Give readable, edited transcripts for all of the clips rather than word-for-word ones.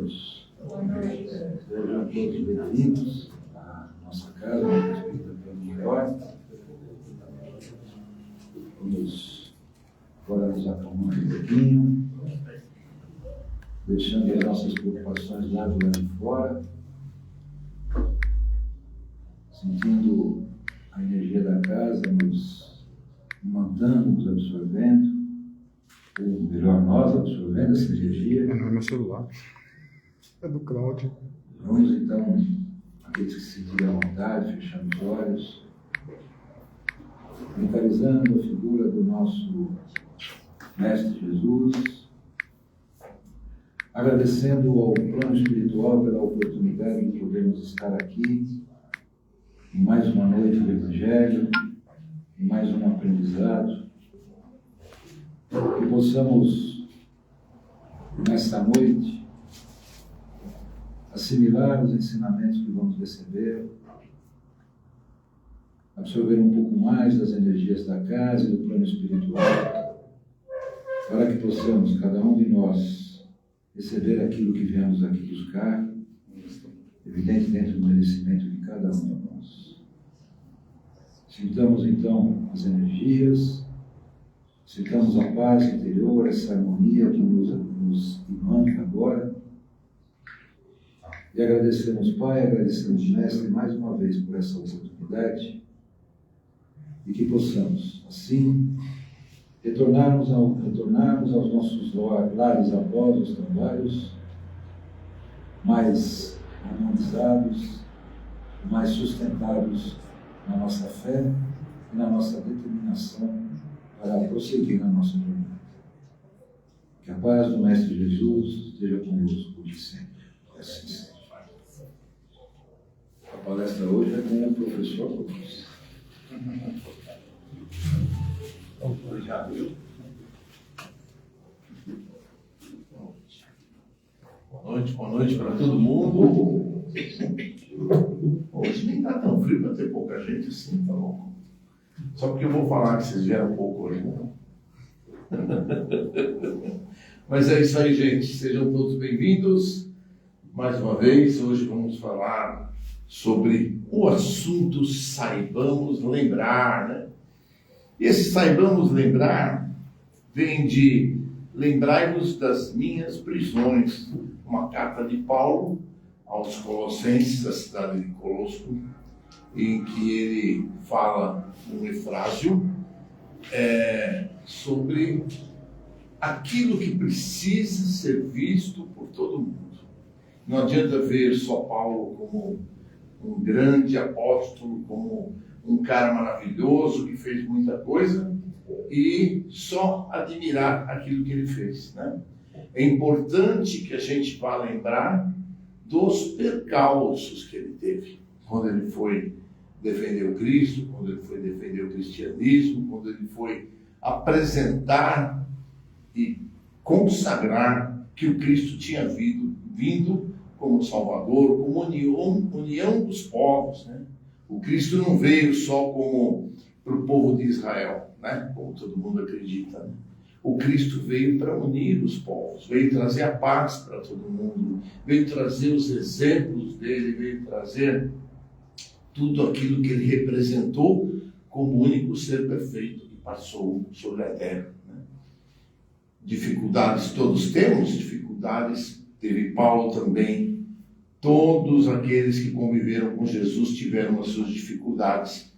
todos. Sejam todos bem-vindos à nossa casa, uma Espírita pelo melhor. Vamos agora nos acalmar um pouquinho, deixando as nossas preocupações lá do lado de fora, sentindo a energia da casa nos mandando, nos absorvendo, ou melhor, nós absorvendo essa energia. Não é meu celular, é do Cláudio. Vamos então, aqueles que se sentirem à vontade, fechando os olhos, mentalizando a figura do nosso Mestre Jesus, agradecendo ao plano espiritual pela oportunidade de podermos estar aqui em mais uma noite do Evangelho, em mais um aprendizado, que possamos, nesta noite, assimilar os ensinamentos que vamos receber, absorver um pouco mais das energias da casa e do plano espiritual, para que possamos, cada um de nós, receber aquilo que viemos aqui buscar, evidente dentro do merecimento de cada um de nós. Sintamos então as energias, sintamos a paz interior, essa harmonia que nos imanta agora, e agradecemos, Pai, agradecemos, Mestre, mais uma vez por essa oportunidade, e que possamos, assim, retornarmos aos nossos lares após os trabalhos, mais harmonizados, mais sustentados na nossa fé e na nossa determinação para prosseguir na nossa jornada. Que a paz do Mestre Jesus esteja conosco de sempre. Assim seja. A palestra hoje é com o professor Rodrigues. Obrigado. Boa noite para todo mundo. Hoje nem está tão frio para ter pouca gente assim, tá bom? Só porque eu vou falar que vocês vieram pouco hoje, não. Mas é isso aí, gente. Sejam todos bem-vindos. Mais uma vez, hoje vamos falar sobre o assunto saibamos lembrar, né? E esse saibamos lembrar vem de lembrai-vos das minhas prisões, uma carta de Paulo aos Colossenses, da cidade de Colosso, em que ele fala um efrásio sobre aquilo que precisa ser visto por todo mundo. Não adianta ver só Paulo como um grande apóstolo, como um cara maravilhoso que fez muita coisa e só admirar aquilo que ele fez, né? É importante que a gente vá lembrar dos percalços que ele teve, quando ele foi defender o Cristo, quando ele foi defender o cristianismo, quando ele foi apresentar e consagrar que o Cristo tinha vindo como Salvador, como união dos povos, né? O Cristo não veio só como para o povo de Israel, né? Como todo mundo acredita, né? O Cristo veio para unir os povos, veio trazer a paz para todo mundo, veio trazer os exemplos dele, veio trazer tudo aquilo que ele representou como o único ser perfeito que passou sobre a terra, né? Dificuldades todos temos, dificuldades teve Paulo também. Todos aqueles que conviveram com Jesus tiveram as suas dificuldades.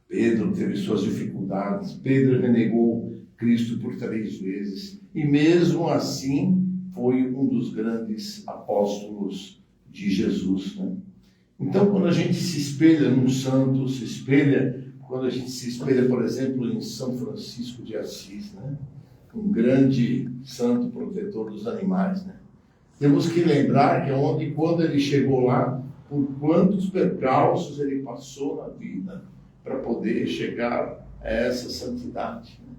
Pedro teve suas dificuldades. Pedro renegou Cristo por 3 vezes. E mesmo assim foi um dos grandes apóstolos de Jesus, né? Então, quando a gente se espelha num santo, quando a gente se espelha, por exemplo, em São Francisco de Assis, né? Um grande santo protetor dos animais, né? Temos que lembrar que quando ele chegou lá, por quantos percalços ele passou na vida para poder chegar a essa santidade, né?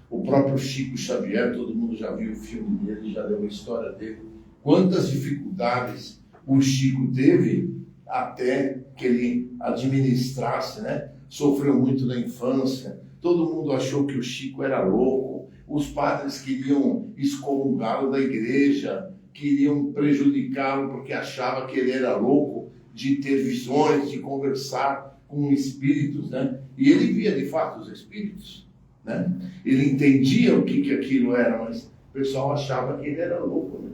O próprio Chico Xavier, todo mundo já viu o filme dele, já leu a história dele. Quantas dificuldades o Chico teve até que ele administrasse, né? Sofreu muito na infância. Todo mundo achou que o Chico era louco. Os padres queriam excomungá-lo da igreja, queriam prejudicá-lo porque achavam que ele era louco de ter visões, de conversar com espíritos, né? E ele via de fato os espíritos, né? Ele entendia o que aquilo era, mas o pessoal achava que ele era louco, né?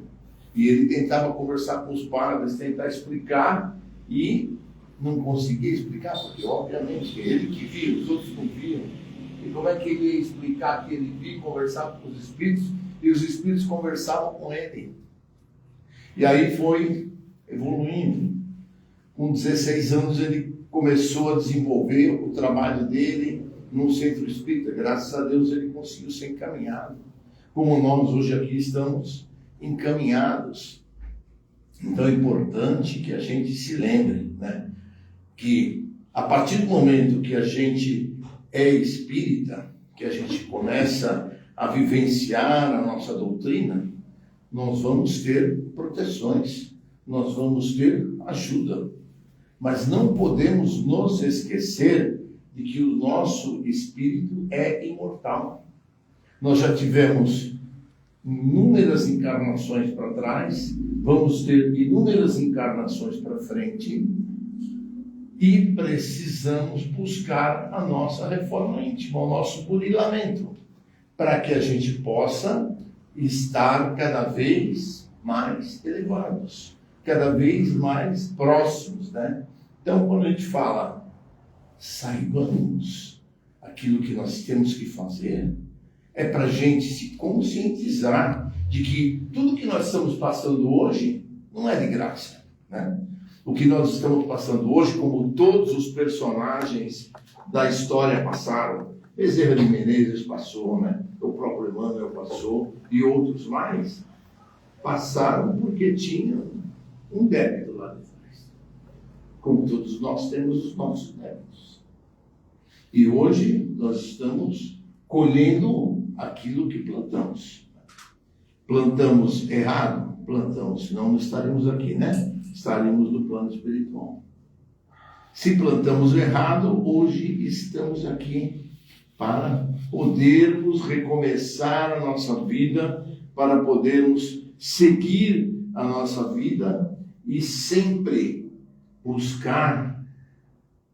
E ele tentava conversar com os padres, tentar explicar, e não conseguia explicar, porque obviamente ele que via, os outros não viam. E como é que ele ia explicar que ele via, conversava com os espíritos, e os espíritos conversavam com ele? E aí foi evoluindo. Com 16 anos ele começou a desenvolver o trabalho dele num centro espírita. Graças a Deus ele conseguiu ser encaminhado. Como nós hoje aqui estamos encaminhados. Então é importante que a gente se lembre, né, que a partir do momento que a gente é espírita, que a gente começa a vivenciar a nossa doutrina, nós vamos ter proteções, nós vamos ter ajuda. Mas não podemos nos esquecer de que o nosso espírito é imortal. Nós já tivemos inúmeras encarnações para trás, vamos ter inúmeras encarnações para frente, e precisamos buscar a nossa reforma íntima, o nosso burilamento, para que a gente possa estar cada vez mais elevados, cada vez mais próximos, né? Então, quando a gente fala, saibamos aquilo que nós temos que fazer, é para a gente se conscientizar de que tudo que nós estamos passando hoje não é de graça, né? O que nós estamos passando hoje, como todos os personagens da história passaram, Bezerra de Menezes passou, né? O próprio Emmanuel passou, e outros mais, passaram porque tinham um débito lá de trás. Como todos nós temos os nossos débitos. E hoje nós estamos colhendo aquilo que plantamos. Plantamos errado? Plantamos, senão não estaremos aqui, né? Estaremos no plano espiritual. Se plantamos errado, hoje estamos aqui para podermos recomeçar a nossa vida, para podermos seguir a nossa vida e sempre buscar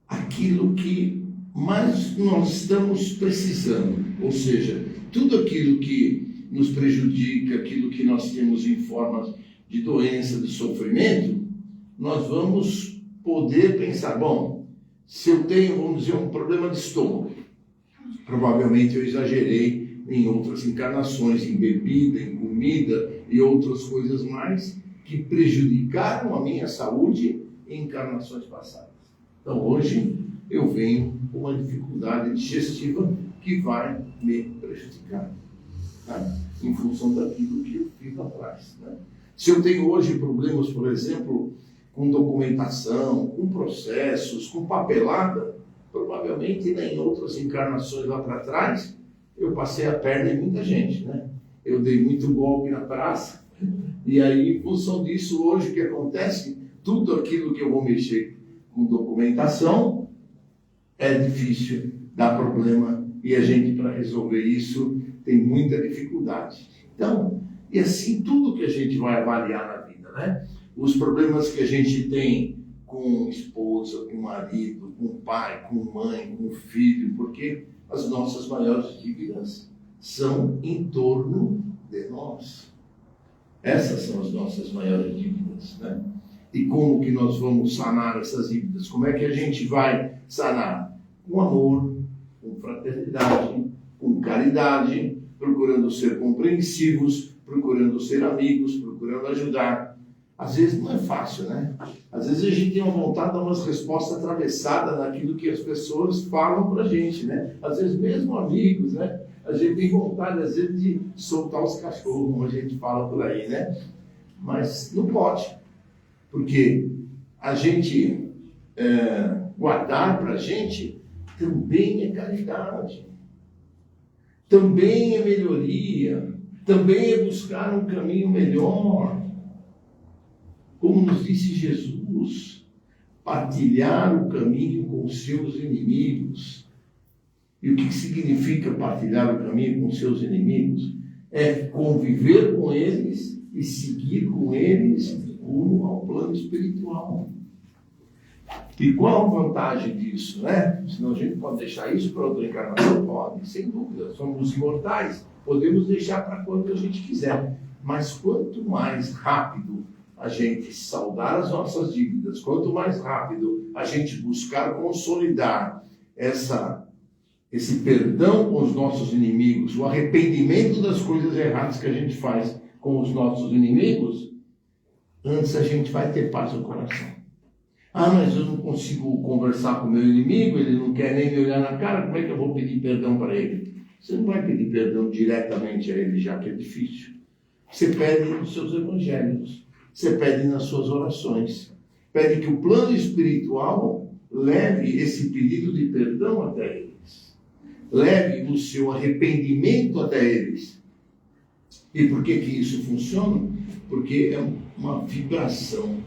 aquilo que mais nós estamos precisando. Ou seja, tudo aquilo que nos prejudica, aquilo que nós temos em forma de doença, de sofrimento, nós vamos poder pensar, bom, se eu tenho, vamos dizer, um problema de estômago, provavelmente eu exagerei em outras encarnações, em bebida, em comida e outras coisas mais que prejudicaram a minha saúde em encarnações passadas. Então hoje eu venho com uma dificuldade digestiva que vai me prejudicar, tá? Em função daquilo que eu fiz lá atrás, né? Se eu tenho hoje problemas, por exemplo, com documentação, com processos, com papelada, provavelmente em outras encarnações lá para trás, eu passei a perna em muita gente, né? Eu dei muito golpe na praça, e aí, em função disso, hoje o que acontece, tudo aquilo que eu vou mexer com documentação, é difícil, dá problema, e a gente, para resolver isso, tem muita dificuldade. Então, e assim, tudo que a gente vai avaliar na vida, né? Os problemas que a gente tem com esposa, com marido, com pai, com mãe, com filho, porque as nossas maiores dívidas são em torno de nós. Essas são as nossas maiores dívidas, né? E como que nós vamos sanar essas dívidas? Como é que a gente vai sanar? Com amor, com fraternidade, com caridade, procurando ser compreensivos, procurando ser amigos, procurando ajudar. Às vezes não é fácil, né? Às vezes a gente tem uma vontade de dar umas respostas atravessadas naquilo que as pessoas falam pra gente, né? Às vezes mesmo amigos, né? A gente tem vontade, às vezes, de soltar os cachorros, como a gente fala por aí, né? Mas não pode. Porque a gente guardar pra gente também é caridade. Também é melhoria. Também é buscar um caminho melhor. Como nos disse Jesus, partilhar o caminho com os seus inimigos. E o que significa partilhar o caminho com os seus inimigos? É conviver com eles e seguir com eles rumo ao plano espiritual. E qual a vantagem disso, né? Senão a gente pode deixar isso para outra encarnação? Pode, sem dúvida. Somos imortais, podemos deixar para quando a gente quiser. Mas quanto mais rápido a gente saldar as nossas dívidas, quanto mais rápido a gente buscar consolidar esse perdão com os nossos inimigos, o arrependimento das coisas erradas que a gente faz com os nossos inimigos, antes a gente vai ter paz no coração. Ah, mas eu não consigo conversar com o meu inimigo, ele não quer nem me olhar na cara, como é que eu vou pedir perdão para ele? Você não vai pedir perdão diretamente a ele, já que é difícil. Você pede nos seus evangelhos, você pede nas suas orações, pede que o plano espiritual leve esse pedido de perdão até eles, leve o seu arrependimento até eles. E por que isso funciona? Porque é uma vibração.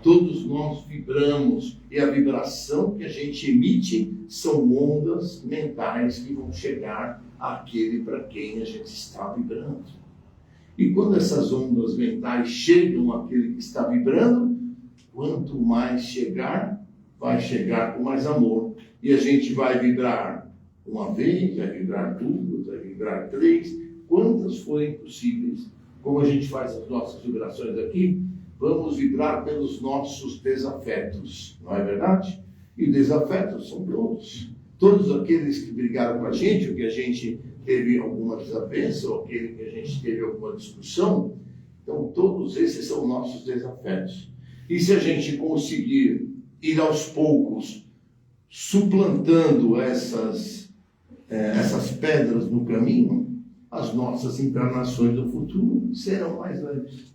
Todos nós vibramos, e a vibração que a gente emite são ondas mentais que vão chegar àquele para quem a gente está vibrando. E quando essas ondas mentais chegam àquele que está vibrando, quanto mais chegar, vai chegar com mais amor. E a gente vai vibrar uma vez, vai vibrar duas, vai vibrar três, quantas forem possíveis. Como a gente faz as nossas vibrações aqui, vamos vibrar pelos nossos desafetos, não é verdade? E desafetos são todos. Todos aqueles que brigaram com a gente, ou que a gente teve alguma desavença, ou aquele que a gente teve alguma discussão, então todos esses são nossos desafetos. E se a gente conseguir ir aos poucos suplantando essas pedras no caminho, as nossas encarnações do futuro serão mais leves.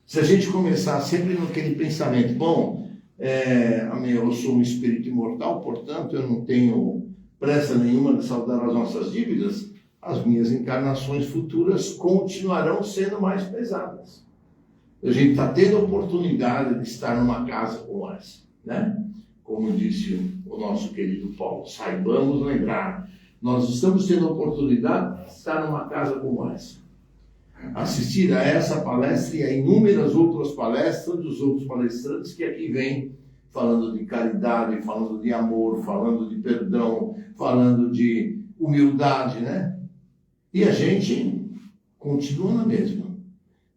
Se a gente começar sempre naquele pensamento, bom, eu sou um espírito imortal, portanto eu não tenho pressa nenhuma de saldar as nossas dívidas, as minhas encarnações futuras continuarão sendo mais pesadas. A gente está tendo a oportunidade de estar numa casa como essa, né? Como disse o nosso querido Paulo, saibamos lembrar, nós estamos tendo a oportunidade de estar numa casa como essa. Assistir a essa palestra e a inúmeras outras palestras dos outros palestrantes que aqui vêm falando de caridade, falando de amor, falando de perdão, falando de humildade, né? E a gente continua na mesma.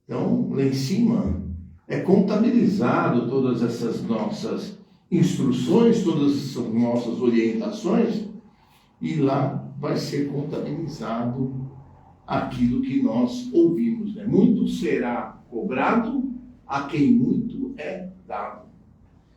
Então, lá em cima, é contabilizado todas essas nossas instruções, todas essas nossas orientações, e lá vai ser contabilizado aquilo que nós ouvimos, né? Muito será cobrado a quem muito é dado.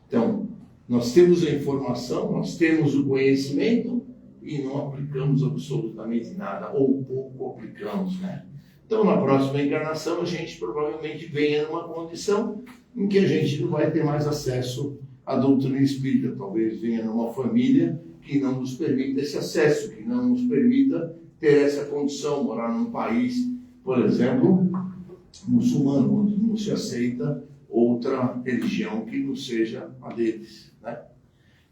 Então, nós temos a informação, nós temos o conhecimento e não aplicamos absolutamente nada, ou pouco aplicamos, né? Então, na próxima encarnação, a gente provavelmente venha numa condição em que a gente não vai ter mais acesso à doutrina espírita. Talvez venha numa família que não nos permita esse acesso, que não nos permita ter essa condição, morar num país, por exemplo, muçulmano, onde não se aceita outra religião que não seja a deles, né?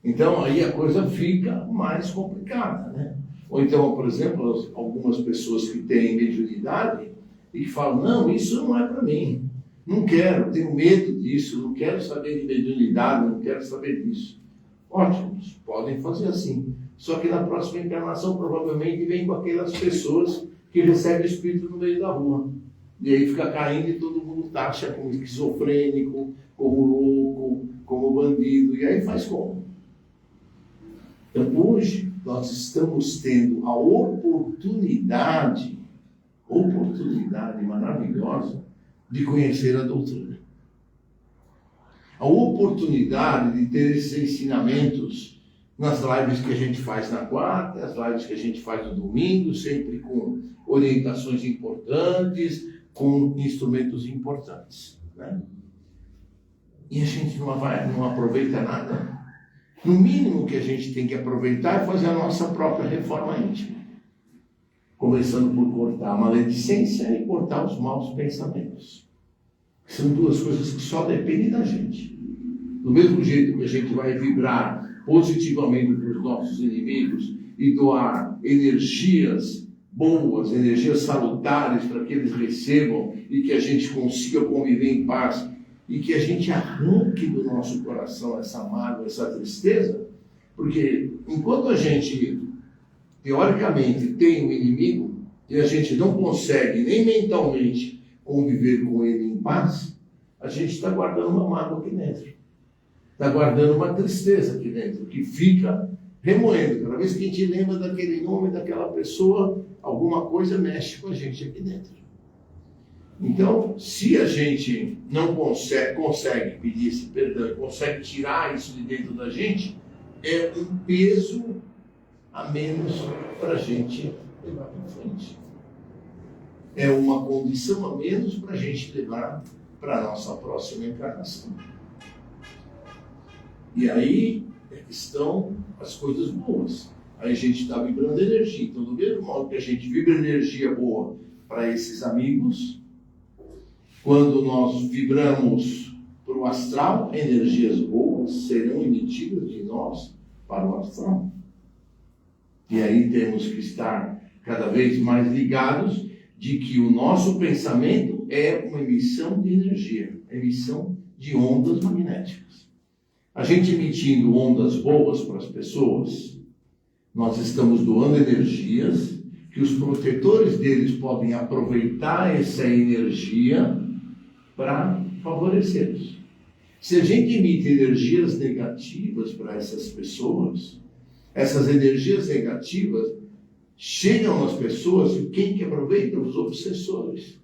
Então, aí a coisa fica mais complicada, né? Ou então, por exemplo, algumas pessoas que têm mediunidade e que falam, não, isso não é para mim, não quero, tenho medo disso, não quero saber de mediunidade, não quero saber disso. Ótimos, podem fazer assim. Só que na próxima encarnação provavelmente vem com aquelas pessoas que recebem espírito no meio da rua. E aí fica caindo e todo mundo taxa como esquizofrênico, como louco, como bandido. E aí faz como? Então hoje nós estamos tendo a oportunidade maravilhosa de conhecer a doutrina. A oportunidade de ter esses ensinamentos nas lives que a gente faz na quarta, as lives que a gente faz no domingo, sempre com orientações importantes, com instrumentos importantes, né? E a gente não aproveita nada. No mínimo que a gente tem que aproveitar é fazer a nossa própria reforma íntima. Começando por cortar a maledicência e cortar os maus pensamentos. São duas coisas que só dependem da gente. Do mesmo jeito que a gente vai vibrar positivamente para os nossos inimigos e doar energias boas, energias salutares para que eles recebam e que a gente consiga conviver em paz e que a gente arranque do nosso coração essa mágoa, essa tristeza, porque enquanto a gente, teoricamente, tem um inimigo e a gente não consegue nem mentalmente conviver com ele em paz, a gente está guardando uma mágoa aqui dentro. Está guardando uma tristeza aqui dentro, que fica remoendo. Cada vez que a gente lembra daquele nome, daquela pessoa, alguma coisa mexe com a gente aqui dentro. Então, se a gente não consegue pedir esse perdão, consegue tirar isso de dentro da gente, é um peso a menos para a gente levar para frente. É uma condição a menos para a gente levar para a nossa próxima encarnação. E aí é que estão as coisas boas. Aí a gente está vibrando energia. Então, do mesmo modo que a gente vibra energia boa para esses amigos, quando nós vibramos para o astral, energias boas serão emitidas de nós para o astral. E aí temos que estar cada vez mais ligados de que o nosso pensamento é uma emissão de energia, emissão de ondas magnéticas. A gente emitindo ondas boas para as pessoas, nós estamos doando energias que os protetores deles podem aproveitar essa energia para favorecê-los. Se a gente emite energias negativas para essas pessoas, essas energias negativas chegam às pessoas e quem que aproveita? Os obsessores.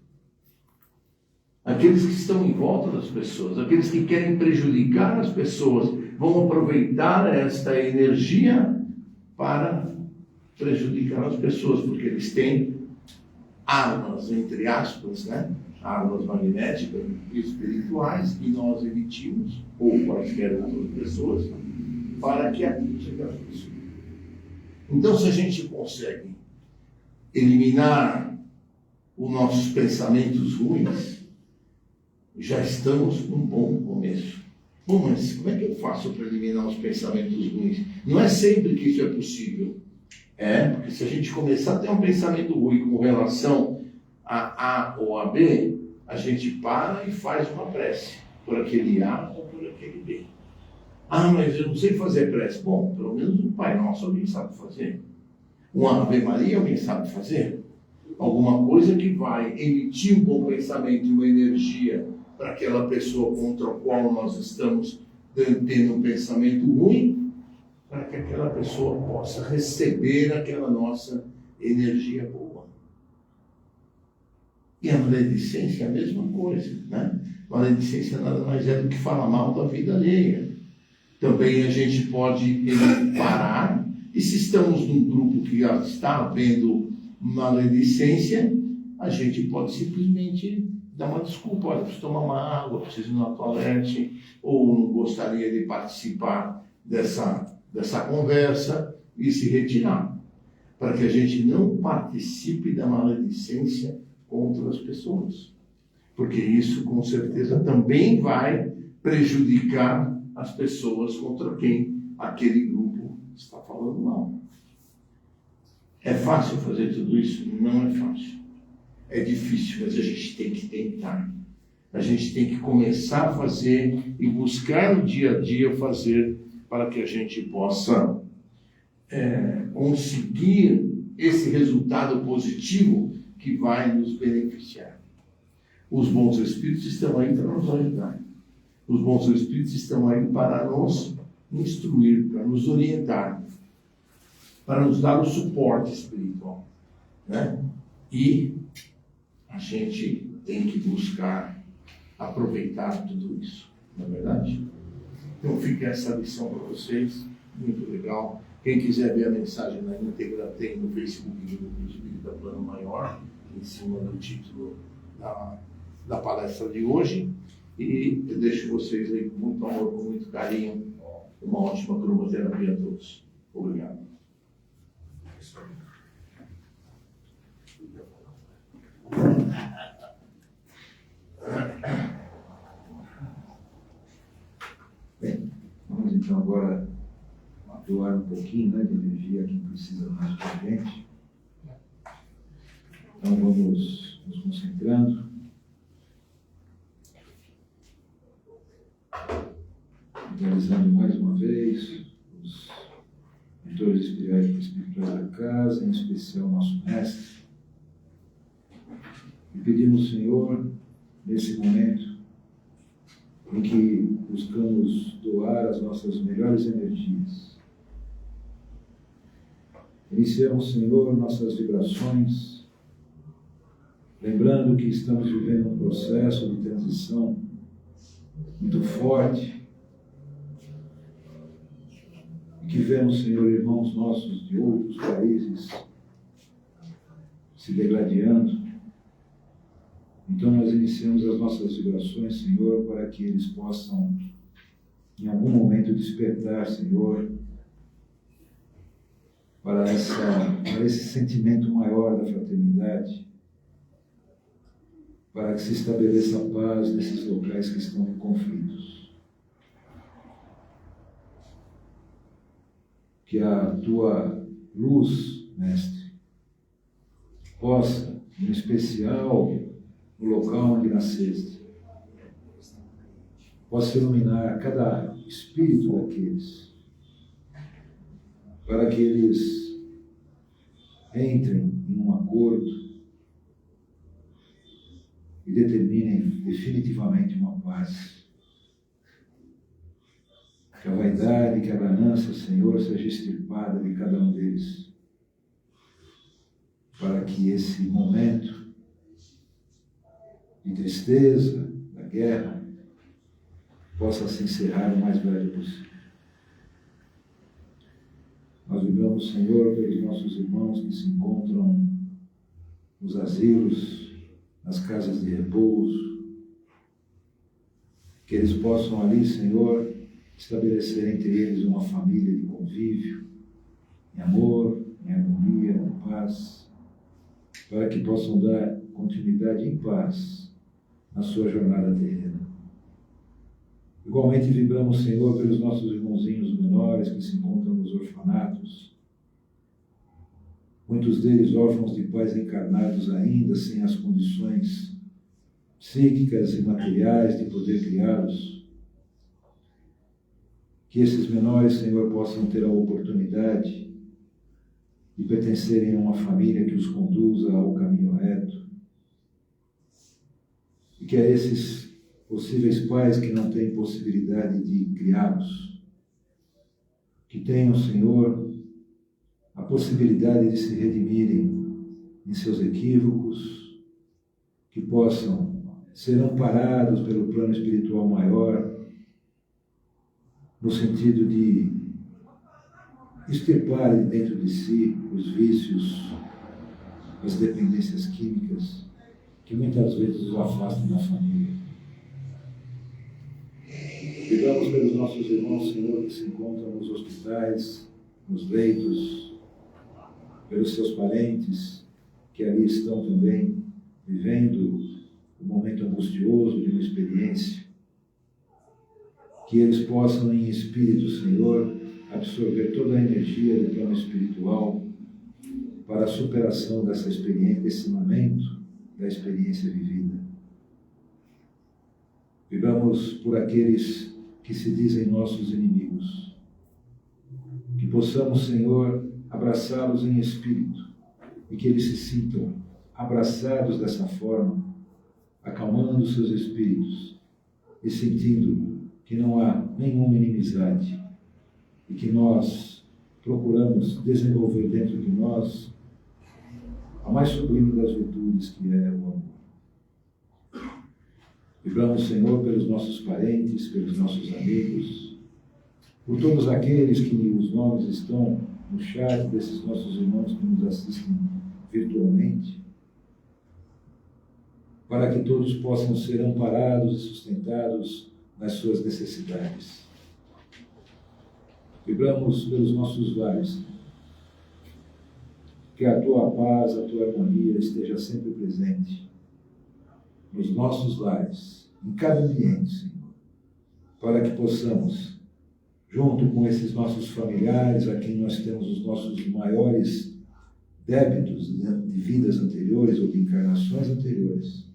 Aqueles que estão em volta das pessoas, aqueles que querem prejudicar as pessoas, vão aproveitar esta energia para prejudicar as pessoas, porque eles têm armas, entre aspas, né? Armas magnéticas e espirituais que nós emitimos, ou quaisquer outras pessoas, para que atinja aquelas pessoas. Então, se a gente consegue eliminar os nossos pensamentos ruins, já estamos num bom começo. Bom, mas como é que eu faço para eliminar os pensamentos ruins? Não é sempre que isso é possível. Porque se a gente começar a ter um pensamento ruim com relação a A ou a B, a gente para e faz uma prece por aquele A ou por aquele B. Mas eu não sei fazer prece. Bom, pelo menos um Pai Nosso alguém sabe fazer. Uma Ave Maria alguém sabe fazer. Alguma coisa que vai emitir um bom pensamento e uma energia para aquela pessoa contra a qual nós estamos tendo um pensamento ruim, para que aquela pessoa possa receber aquela nossa energia boa. E a maledicência é a mesma coisa, né? Maledicência nada mais é do que falar mal da vida alheia. Também a gente pode parar, e se estamos num grupo que já está havendo maledicência, a gente pode simplesmente dar uma desculpa. Olha, preciso tomar uma água, preciso ir na toalete, ou não gostaria de participar dessa conversa e se retirar, para que a gente não participe da maledicência contra as pessoas, porque isso com certeza também vai prejudicar as pessoas contra quem aquele grupo está falando mal. É fácil fazer tudo isso? Não é fácil. É difícil, mas a gente tem que tentar. A gente tem que começar a fazer e buscar no dia a dia fazer para que a gente possa conseguir esse resultado positivo que vai nos beneficiar. Os bons espíritos estão aí para nos ajudar. Os bons espíritos estão aí para nos instruir, para nos orientar, para nos dar o suporte espiritual, né? E a gente tem que buscar aproveitar tudo isso, não é verdade? Então fica essa lição para vocês, muito legal. Quem quiser ver a mensagem na íntegra tem no Facebook do Grupo Espírita Plano Maior, em cima do título da palestra de hoje. E eu deixo vocês aí com muito amor, com muito carinho. Uma ótima cromoterapia a todos. Obrigado. Bem, vamos então agora doar um pouquinho, né, de energia a quem precisa mais de gente. Então vamos nos concentrando. Realizando mais uma vez os mentores espirituais da casa, em especial nosso mestre. E pedimos, Senhor, nesse momento em que buscamos doar as nossas melhores energias, iniciamos, Senhor, nossas vibrações, lembrando que estamos vivendo um processo de transição muito forte, e que vemos, Senhor, irmãos nossos de outros países se degladiando. Então nós iniciamos as nossas vibrações, Senhor, para que eles possam, em algum momento, despertar, Senhor, para esse sentimento maior da fraternidade, para que se estabeleça a paz nesses locais que estão em conflitos. Que a tua luz, Mestre, possa, em especial no local onde nasceste, possa iluminar cada espírito daqueles, para que eles entrem em um acordo e determinem definitivamente uma paz. Que a vaidade, que a ganância, Senhor, seja extirpada de cada um deles, para que esse momento de tristeza, da guerra, possa se encerrar o mais breve possível. Nós vibramos, Senhor, pelos nossos irmãos que se encontram nos asilos, nas casas de repouso, que eles possam ali, Senhor, estabelecer entre eles uma família de convívio, em amor, em harmonia, em paz, para que possam dar continuidade em paz na sua jornada terrena. Igualmente vibramos, Senhor, pelos nossos irmãozinhos menores que se encontram nos orfanatos, muitos deles órfãos de pais encarnados ainda, sem as condições psíquicas e materiais de poder criá-los. Que esses menores, Senhor, possam ter a oportunidade de pertencerem a uma família que os conduza ao caminho reto. E que a esses possíveis pais que não têm possibilidade de criá-los, que tenham, Senhor, a possibilidade de se redimirem em seus equívocos, que possam ser amparados pelo plano espiritual maior, no sentido de extirpar de dentro de si os vícios, as dependências químicas, que muitas vezes os afastam da família. Pegamos pelos nossos irmãos, Senhor, que se encontram nos hospitais, nos leitos, pelos seus parentes, que ali estão também vivendo um momento angustioso de uma experiência, que eles possam, em espírito, Senhor, absorver toda a energia do plano espiritual para a superação dessa experiência, desse momento da experiência vivida. Vibramos por aqueles que se dizem nossos inimigos, que possamos, Senhor, abraçá-los em espírito e que eles se sintam abraçados dessa forma, acalmando seus espíritos e sentindo que não há nenhuma inimizade e que nós procuramos desenvolver dentro de nós a mais sublime das virtudes, que é o amor. Vibramos, Senhor, pelos nossos parentes, pelos nossos amigos, por todos aqueles que os nomes estão no chat desses nossos irmãos que nos assistem virtualmente, para que todos possam ser amparados e sustentados nas suas necessidades. Vibramos pelos nossos lares, que a tua paz, a tua harmonia esteja sempre presente nos nossos lares, em cada ambiente, Senhor, para que possamos, junto com esses nossos familiares, a quem nós temos os nossos maiores débitos de vidas anteriores ou de encarnações anteriores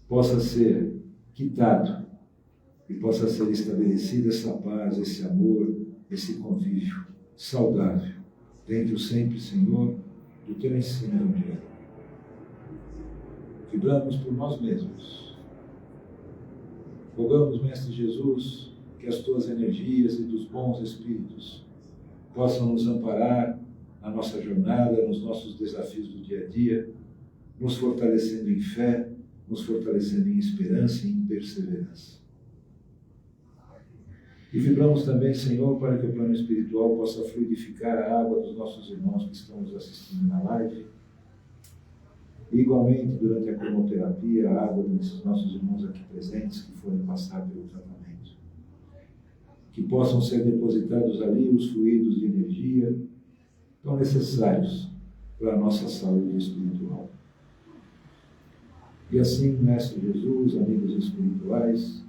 possa ser quitado e possa ser estabelecida essa paz, esse amor, esse convívio saudável dentro sempre, Senhor, do Teu ensino evangélico. Vibramos por nós mesmos. Rogamos, Mestre Jesus, que as Tuas energias e dos bons Espíritos possam nos amparar na nossa jornada, nos nossos desafios do dia a dia, nos fortalecendo em fé, nos fortalecendo em esperança e em perseverança. E vibramos também, Senhor, para que o plano espiritual possa fluidificar a água dos nossos irmãos que estão nos assistindo na live. E, igualmente, durante a cromoterapia, a água desses nossos irmãos aqui presentes que forem passar pelo tratamento. Que possam ser depositados ali os fluidos de energia tão necessários para a nossa saúde espiritual. E assim, Mestre Jesus, amigos espirituais,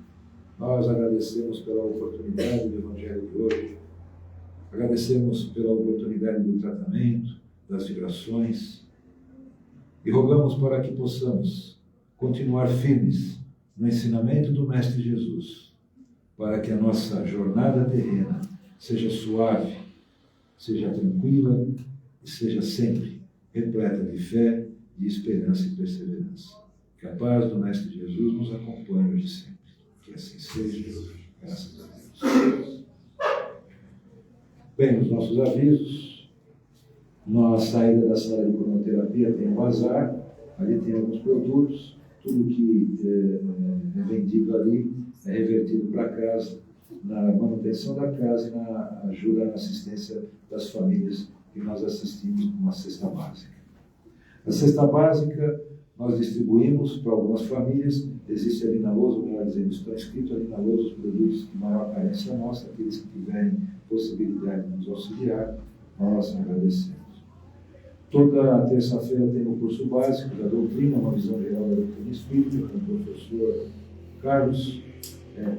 nós agradecemos pela oportunidade do Evangelho de hoje, agradecemos pela oportunidade do tratamento, das vibrações, e rogamos para que possamos continuar firmes no ensinamento do Mestre Jesus, para que a nossa jornada terrena seja suave, seja tranquila e seja sempre repleta de fé, de esperança e perseverança. Que a paz do Mestre Jesus nos acompanhe hoje sempre. Que assim seja, graças a Deus. Bem, os nossos avisos. Na saída da sala de cromoterapia tem um bazar, ali tem alguns produtos, tudo que é vendido ali é revertido para casa, na manutenção da casa e na ajuda na assistência das famílias que nós assistimos com uma cesta básica. A cesta básica nós distribuímos para algumas famílias, existe ali na lousa, melhor dizendo, estão escritos ali na lousa os produtos de maior carência nossa, aqueles que tiverem possibilidade de nos auxiliar, nós agradecemos. Toda terça-feira tem o curso básico da doutrina, uma visão geral da doutrina espírita, com o professor Carlos,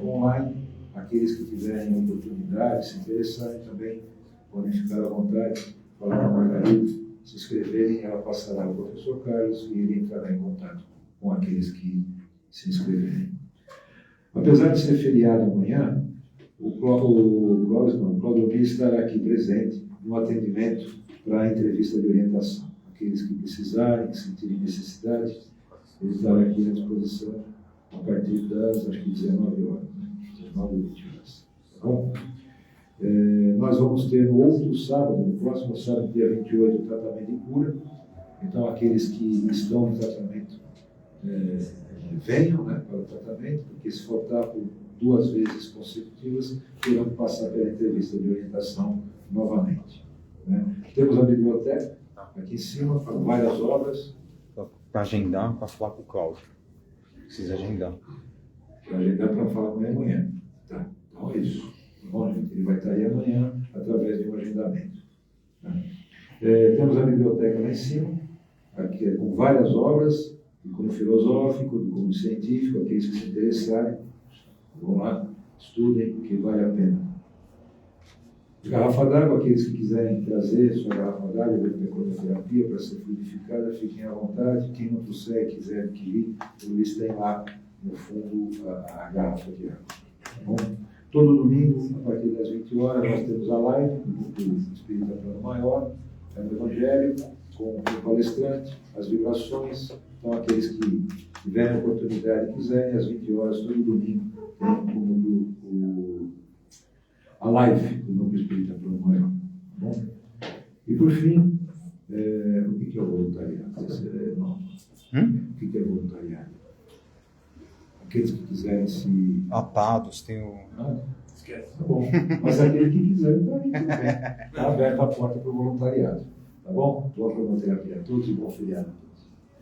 online. Aqueles que tiverem oportunidade, se interessarem também, podem ficar à vontade, falar com a Margarida, se inscreverem, ela passará ao professor Carlos e ele entrará em contato com aqueles que se inscreverem. Apesar de ser feriado amanhã, o Claudio estará aqui presente no atendimento para a entrevista de orientação. Aqueles que precisarem, que sentirem necessidade, ele estará aqui à disposição a partir das, acho que 19 horas, né? 19 ou 20 horas. Tá bom? Nós vamos ter no outro sábado, no próximo sábado, dia 28, o tratamento de cura. Então, aqueles que estão em tratamento venham, né, para o tratamento, porque se faltar por 2 vezes consecutivas, terão que passar pela entrevista de orientação novamente. Né? Temos a biblioteca aqui em cima, para várias obras. Para agendar, para falar com o Cláudio. Precisa agendar. Para agendar, para falar com ele amanhã. Tá? Então é isso. Bom, gente, ele vai estar aí amanhã através de um agendamento. Tá? Temos a biblioteca lá em cima, aqui com várias obras, de cunho filosófico, de cunho científico, aqueles que se interessarem, vão lá, estudem, porque vale a pena. Garrafa d'água, aqueles que quiserem trazer sua garrafa d'água dentro da cromoterapia para ser fluidificada, fiquem à vontade. Quem não trouxer e quiser adquirir, eles têm lá no fundo a garrafa de água. Tá bom? Todo domingo, a partir das 20 horas, nós temos a live do Grupo Espírita Plano Maior, no Evangelho, com o palestrante, as vibrações. Então, aqueles que tiverem oportunidade e quiserem, às 20 horas, todo domingo, tem como a live do Núcleo Espírita Plano Maior. Tá bom? E, por fim, o que é o voluntariado? O que é voluntariado? Aqueles que quiserem se... Atados, tem o... Esquece. Tá bom. Mas aquele que quiser, tá aí também. Está aberta a porta para o voluntariado. Tá bom? Boa cromoterapia a todos e bom feriado.